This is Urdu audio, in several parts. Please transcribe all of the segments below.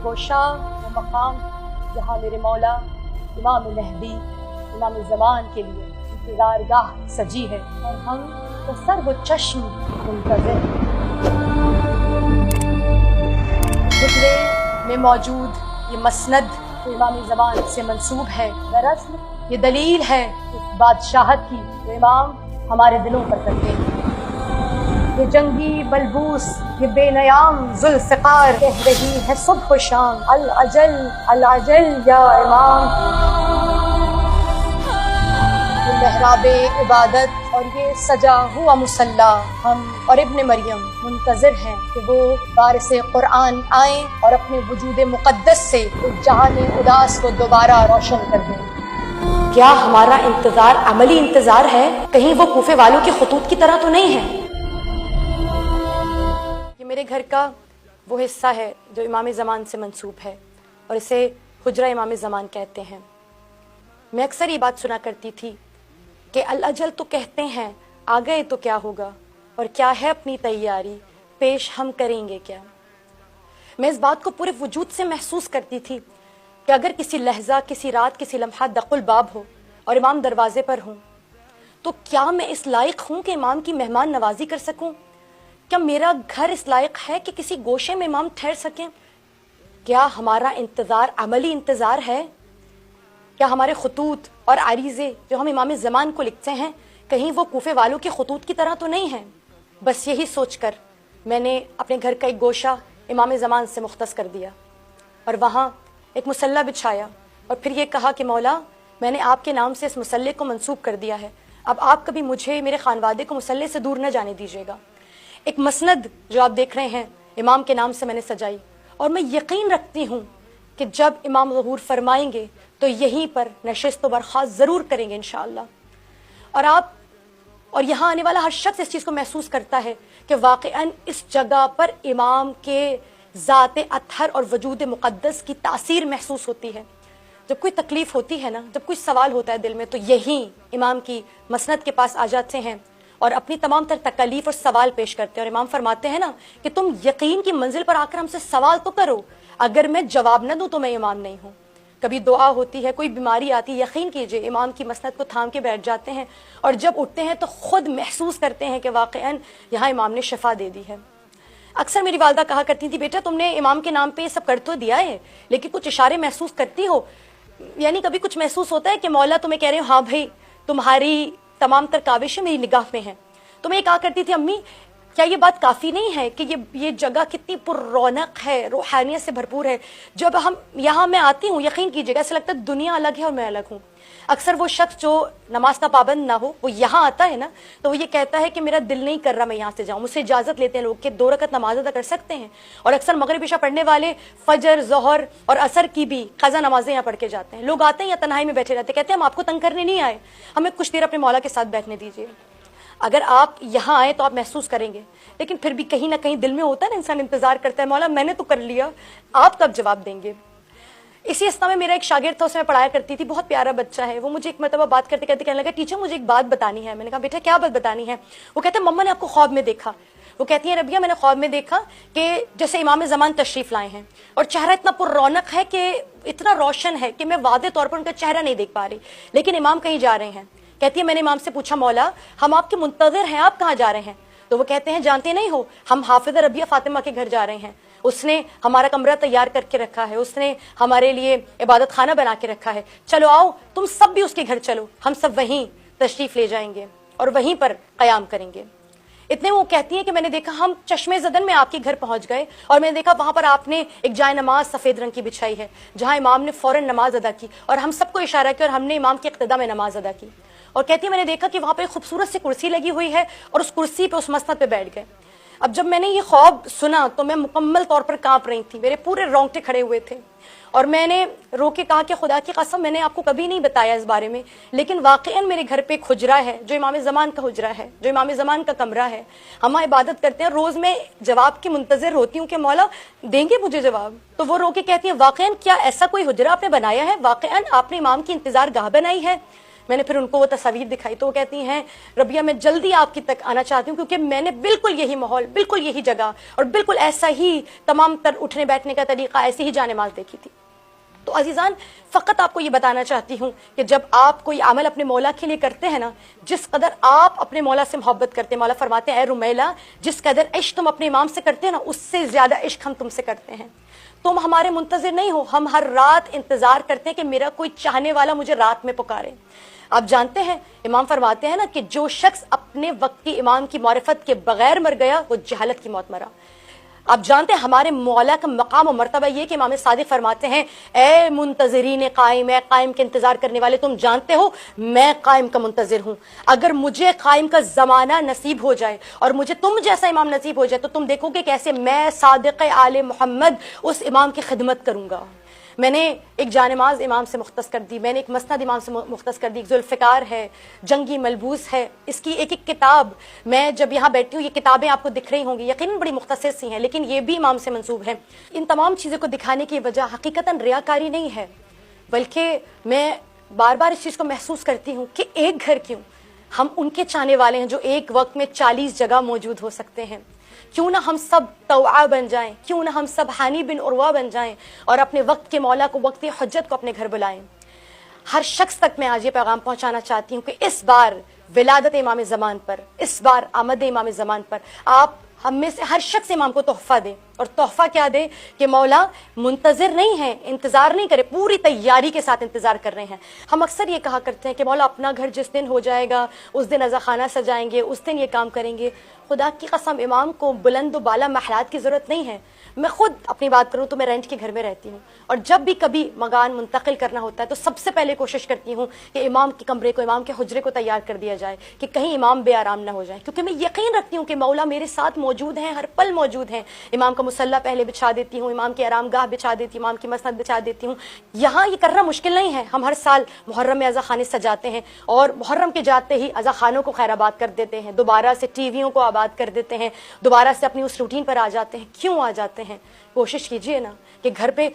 گوشا و مقام جہاں میرے مولا امام مہدی امام زمان کے لیے انتظار گاہ سجی ہے، اور ہم تو سر و چشم منتظر ہیں۔ حجرے میں موجود یہ مسند تو امام زمان سے منسوب ہے، دراصل یہ دلیل ہے اس بادشاہت کی جو امام ہمارے دلوں پر کرتے ہیں۔ یہ جنگی بلبوس یہ بے نیام ذوالفقار کہہ رہی ہے صبح و شام، العجل العجل یا امام۔ یہ محراب عبادت اور یہ سجا ہوا مصلی، ہم اور ابن مریم منتظر ہیں کہ وہ وارث قرآن آئیں اور اپنے وجود مقدس سے اس جہان اداس کو دوبارہ روشن کر دیں۔ کیا ہمارا انتظار عملی انتظار ہے؟ کہیں وہ کوفے والوں کے خطوط کی طرح تو نہیں ہے؟ یہ میرے گھر کا وہ حصہ ہے جو امام زمان سے منسوب ہے، اور اسے حجرہ امام زمان کہتے ہیں۔ میں اکثر یہ بات سنا کرتی تھی کہ الاجل تو کہتے ہیں، آ گئے تو کیا ہوگا، اور کیا ہے اپنی تیاری، پیش ہم کریں گے کیا۔ میں اس بات کو پورے وجود سے محسوس کرتی تھی کہ اگر کسی لحظہ، کسی رات، کسی لمحہ دق الباب ہو اور امام دروازے پر ہوں، تو کیا میں اس لائق ہوں کہ امام کی مہمان نوازی کر سکوں؟ کیا میرا گھر اس لائق ہے کہ کسی گوشے میں امام ٹھہر سکیں؟ کیا ہمارا انتظار عملی انتظار ہے؟ کیا ہمارے خطوط اور عریضے جو ہم امام زمان کو لکھتے ہیں کہیں وہ کوفے والوں کے خطوط کی طرح تو نہیں ہیں؟ بس یہی سوچ کر میں نے اپنے گھر کا ایک گوشہ امام زمان سے مختص کر دیا اور وہاں ایک مصلی بچھایا، اور پھر یہ کہا کہ مولا، میں نے آپ کے نام سے اس مصلی کو منسوب کر دیا ہے، اب آپ کبھی مجھے، میرے خانوادے کو مصلی سے دور نہ جانے دیجیے گا۔ ایک مسند جو آپ دیکھ رہے ہیں امام کے نام سے میں نے سجائی، اور میں یقین رکھتی ہوں کہ جب امام ظہور فرمائیں گے تو یہیں پر نشست و برخاست ضرور کریں گے انشاءاللہ۔ اور یہاں آنے والا ہر شخص اس چیز کو محسوس کرتا ہے کہ واقعاً اس جگہ پر امام کے ذات اطہر اور وجود مقدس کی تاثیر محسوس ہوتی ہے۔ جب کوئی تکلیف ہوتی ہے نا، جب کوئی سوال ہوتا ہے دل میں، تو یہیں امام کی مسند کے پاس آ جاتے ہیں اور اپنی تمام تر تکالیف اور سوال پیش کرتے ہیں، اور امام فرماتے ہیں نا کہ تم یقین کی منزل پر آ کر ہم سے سوال تو کرو، اگر میں جواب نہ دوں تو میں امام نہیں ہوں۔ کبھی دعا ہوتی ہے، کوئی بیماری آتی ہے، یقین کیجئے امام کی مسند کو تھام کے بیٹھ جاتے ہیں، اور جب اٹھتے ہیں تو خود محسوس کرتے ہیں کہ واقعاً یہاں امام نے شفا دے دی ہے۔ اکثر میری والدہ کہا کرتی تھی، بیٹا تم نے امام کے نام پہ یہ سب کر تو دیا ہے، لیکن کچھ اشارے محسوس کرتی ہو؟ یعنی کبھی کچھ محسوس ہوتا ہے کہ مولا تمہیں کہہ رہے ہو، ہاں بھائی تمہاری تمام تر کاوشیں میری نگاہ میں ہیں؟ تو میں یہ کہا کرتی تھی، امی کیا یہ بات کافی نہیں ہے کہ یہ جگہ کتنی پر رونق ہے، روحانیت سے بھرپور ہے؟ جب یہاں میں آتی ہوں، یقین کیجیے گا ایسا لگتا ہے دنیا الگ ہے اور میں الگ ہوں۔ اکثر وہ شخص جو نماز کا پابند نہ ہو، وہ یہاں آتا ہے نا تو وہ یہ کہتا ہے کہ میرا دل نہیں کر رہا میں یہاں سے جاؤں۔ مجھ سے اجازت لیتے ہیں لوگ کہ 2 رکعت نماز ادا کر سکتے ہیں، اور اکثر مغرب عشاء پڑھنے والے فجر، ظہر اور عصر کی بھی قضا نمازیں یہاں پڑھ کے جاتے ہیں۔ لوگ آتے ہیں یا تنہائی میں بیٹھے رہتے ہیں، کہتے ہیں ہم آپ کو تنگ کرنے نہیں آئے، ہمیں کچھ دیر اپنے مولا کے ساتھ بیٹھنے دیجیے۔ اگر آپ یہاں آئے تو آپ محسوس کریں گے، لیکن پھر بھی کہیں نہ کہیں دل میں ہوتا ہے نا، انسان انتظار کرتا ہے، مولا میں نے تو کر لیا، آپ کب جواب دیں گے؟ اسی اسنا میں میرا ایک شاگرد تھا، اس میں پڑھایا کرتی تھی، بہت پیارا بچہ ہے وہ، مجھے ایک مرتبہ بات کرتے کرتے کہنے لگا، ٹیچر مجھے ایک بات بتانی ہے۔ میں نے کہا بیٹا کیا بات بتانی ہے؟ وہ کہتا ہے مما نے آپ کو خواب میں دیکھا۔ وہ کہتی ہیں ربیہ میں نے خواب میں دیکھا کہ جیسے امام زمان تشریف لائے ہیں، اور چہرہ اتنا پر رونق ہے کہ اتنا روشن ہے کہ میں واضح طور پر ان کا چہرہ نہیں دیکھ پا رہی، لیکن امام کہیں جا رہے ہیں۔ کہتی ہے میں نے امام سے پوچھا مولا ہم آپ کے منتظر ہیں، آپ کہاں جا رہے ہیں؟ تو وہ کہتے ہیں جانتے نہیں ہو، ہم حافظہ ربیہ فاطمہ کے گھر جا رہے ہیں، اس نے ہمارا کمرہ تیار کر کے رکھا ہے، اس نے ہمارے لیے عبادت خانہ بنا کے رکھا ہے، چلو آؤ تم سب بھی اس کے گھر چلو، ہم سب وہیں تشریف لے جائیں گے اور وہیں پر قیام کریں گے۔ اتنے وہ کہتی ہیں کہ میں نے دیکھا ہم چشمے زدن میں آپ کے گھر پہنچ گئے، اور میں نے دیکھا وہاں پر آپ نے ایک جائے نماز سفید رنگ کی بچھائی ہے جہاں امام نے فوراً نماز ادا کی، اور ہم سب کو اشارہ کیا اور ہم نے امام کے اقتداء میں نماز ادا کی۔ اور کہتی ہے میں نے دیکھا کہ وہاں پہ خوبصورت سی کرسی لگی ہوئی ہے، اور اس کرسی پہ، اس مسند پہ بیٹھ گئے۔ اب جب میں نے یہ خواب سنا تو میں مکمل طور پر کانپ رہی تھی، میرے پورے رونگٹے کھڑے ہوئے تھے، اور میں نے رو کے کہا کہ خدا کی قسم میں نے آپ کو کبھی نہیں بتایا اس بارے میں، لیکن واقعاً میرے گھر پہ ایک حجرہ ہے جو امام زمان کا حجرہ ہے، جو امام زمان کا کمرہ ہے، ہم عبادت کرتے ہیں، روز میں جواب کی منتظر ہوتی ہوں کہ مولا دیں گے مجھے جواب۔ تو وہ رو کے کہتی ہیں واقعاً کیا ایسا کوئی حجرہ آپ نے بنایا ہے؟ واقعاً آپ نے امام کی انتظار گاہ بنائی ہے؟ میں نے پھر ان کو وہ تصاویر دکھائی تو وہ کہتی ہیں ربیہ میں جلدی آپ کی تک آنا چاہتی ہوں کیونکہ میں نے بالکل یہی ماحول، بالکل یہی جگہ اور بالکل ایسا ہی تمام تر اٹھنے بیٹھنے کا طریقہ، ایسی ہی جان مال دیکھی تھی۔ تو عزیزان فقط آپ کو یہ بتانا چاہتی ہوں کہ جب آپ کوئی عمل اپنے مولا کے لیے کرتے ہیں نا، جس قدر آپ اپنے مولا سے محبت کرتے ہیں، مولا فرماتے ہیں اے رمیلا جس قدر عشق تم اپنے امام سے کرتے ہیں نا، اس سے زیادہ عشق ہم تم سے کرتے ہیں۔ تم ہمارے منتظر نہیں ہو، ہم ہر رات انتظار کرتے ہیں کہ میرا کوئی چاہنے والا مجھے رات میں پکارے۔ آپ جانتے ہیں امام فرماتے ہیں نا کہ جو شخص اپنے وقت کی امام کی معرفت کے بغیر مر گیا وہ جہالت کی موت مرا۔ آپ جانتے ہیں ہمارے مولا کا مقام و مرتبہ یہ کہ امام صادق فرماتے ہیں اے منتظرین قائم، اے قائم کے انتظار کرنے والے، تم جانتے ہو میں قائم کا منتظر ہوں۔ اگر مجھے قائم کا زمانہ نصیب ہو جائے اور مجھے تم جیسا امام نصیب ہو جائے تو تم دیکھو گے کیسے میں صادق آل محمد اس امام کی خدمت کروں گا۔ میں نے ایک جانماز امام سے مختص کر دی، میں نے ایک مسند امام سے مختص کر دی، ایک ذوالفقار ہے، جنگی ملبوس ہے، اس کی ایک ایک کتاب، میں جب یہاں بیٹھی ہوں یہ کتابیں آپ کو دکھ رہی ہوں گی، یقیناً بڑی مختصر سی ہیں لیکن یہ بھی امام سے منسوب ہیں۔ ان تمام چیزوں کو دکھانے کی وجہ حقیقتاً ریاکاری نہیں ہے، بلکہ میں بار بار اس چیز کو محسوس کرتی ہوں کہ ایک گھر کیوں، ہم ان کے چاہنے والے ہیں جو ایک وقت میں 40 جگہ موجود ہو سکتے ہیں۔ کیوں نہ ہم سب طوعا بن جائیں، کیوں نہ ہم سب ہانی بن عروہ بن جائیں اور اپنے وقت کے مولا کو، وقت حجت کو اپنے گھر بلائیں۔ ہر شخص تک میں آج یہ پیغام پہنچانا چاہتی ہوں کہ اس بار ولادت امام زمان پر، اس بار آمد امام زمان پر آپ ہم میں سے ہر شخص امام کو تحفہ دے، اور تحفہ کیا دے کہ مولا منتظر نہیں ہے، انتظار نہیں کرے، پوری تیاری کے ساتھ انتظار کر رہے ہیں۔ ہم اکثر یہ کہا کرتے ہیں کہ مولا اپنا گھر جس دن ہو جائے گا اس دن عزا خانہ سجائیں گے، اس دن یہ کام کریں گے۔ خدا کی قسم امام کو بلند و بالا محلات کی ضرورت نہیں ہے۔ میں خود اپنی بات کروں تو میں رینٹ کے گھر میں رہتی ہوں، اور جب بھی کبھی مکان منتقل کرنا ہوتا ہے تو سب سے پہلے کوشش کرتی ہوں کہ امام کے کمرے کو، امام کے حجرے کو تیار کر دیا جائے کہ کہیں امام بے آرام نہ ہو جائے، کیونکہ میں یقین رکھتی ہوں کہ مولا میرے ساتھ موجود ہیں، ہر پل موجود ہیں۔ امام کا مصلی پہلے بچھا دیتی ہوں، امام کی آرام گاہ بچھا دیتی ہوں، امام کی مسند بچھا دیتی ہوں۔ یہاں یہ کرنا مشکل نہیں ہے، ہم ہر سال محرم میں عزا خانے سجاتے ہیں اور محرم کے جاتے ہی عزا خانوں کو خیر آباد کر دیتے ہیں، دوبارہ سے ٹی ویوں کو آباد کر دیتے ہیں، دوبارہ سے اپنی اس روٹین پر آ جاتے ہیں۔ کیوں آ جاتے ہیں؟ کوشش کیجئے نا کہ گھر پہ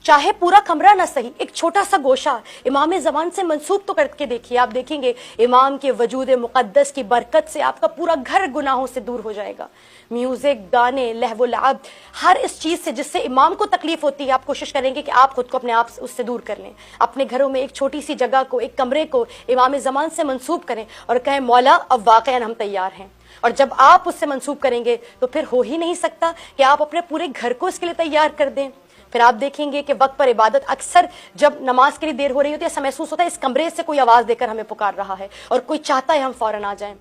چاہے پورا کمرہ نہ صحیح، ایک چھوٹا سا گوشہ امام زمان سے منسوب تو کر کے دیکھیے، آپ دیکھیں گے امام کے وجود مقدس کی برکت سے آپ کا پورا گھر گناہوں سے دور ہو جائے گا۔ میوزک، گانے، لہو و لعب، ہر اس چیز سے جس سے امام کو تکلیف ہوتی ہے آپ کوشش کریں گے کہ آپ خود کو اپنے آپ اس سے دور کر لیں۔ اپنے گھروں میں ایک چھوٹی سی جگہ کو، ایک کمرے کو امام زمان سے منسوب کریں اور کہیں مولا اب واقعاً ہم تیار ہیں۔ اور جب آپ اس سے منسوب کریں گے تو پھر ہو ہی نہیں سکتا کہ آپ اپنے پورے گھر کو اس کے لیے تیار کر دیں۔ پھر آپ دیکھیں گے کہ وقت پر عبادت، اکثر جب نماز کے لیے دیر ہو رہی ہوتی ہے ایسا محسوس ہوتا ہے اس کمرے سے کوئی آواز دے کر ہمیں پکار رہا ہے اور کوئی چاہتا ہے ہم فوراً آ جائیں۔